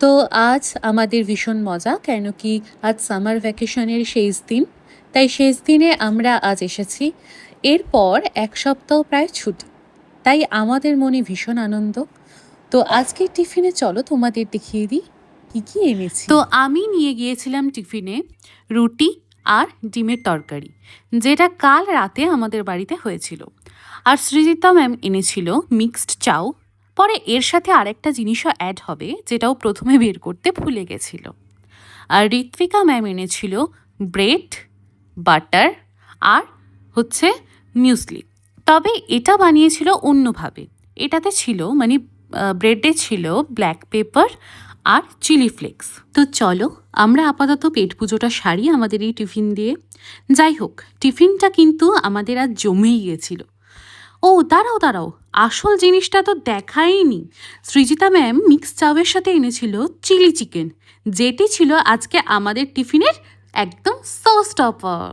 তো আজ আমাদের ভীষণ মজা, কেন কি আজ সামার ভ্যাকেশনের শেষ দিন। তাই শেষ দিনে আমরা আজ এসেছি। এরপর ১ সপ্তাহ প্রায় ছুটি। তাই আমাদের মনে ভীষণ আনন্দ। তো আজকের টিফিনে চলো তোমাদের দেখিয়ে দিই কি এনেছি। তো আমি নিয়ে গিয়েছিলাম টিফিনে রুটি আর ডিমের তরকারি, যেটা কাল রাতে আমাদের বাড়িতে হয়েছিল। আর সৃজিতা ম্যাম এনেছিল মিক্সড চাউ। পরে এর সাথে আরেকটা জিনিসও অ্যাড হবে, যেটাও প্রথমে বের করতে ভুলে গেছিল। আর ঋত্বিকা ম্যাম এনেছিল ব্রেড, বাটার আর হচ্ছে মিউসলি। তবে এটা বানিয়েছিল অন্যভাবে। এটাতে ছিল মানে ব্রেডে ছিল ব্ল্যাক পেপার আর চিলি ফ্লেক্স। তো চলো আমরা আপাতত পেট পুজোটা সারি আমাদের এই টিফিন দিয়ে। যাই হোক, টিফিনটা কিন্তু আমাদের আজ জমেই গিয়েছিল। ও দাঁড়াও, আসল জিনিসটা তো দেখাইনি। সৃজিতা ম্যাম মিক্স চাউয়ের সাথে এনেছিল চিলি চিকেন, যেটি ছিল আজকে আমাদের টিফিনের একদম শো স্টপার।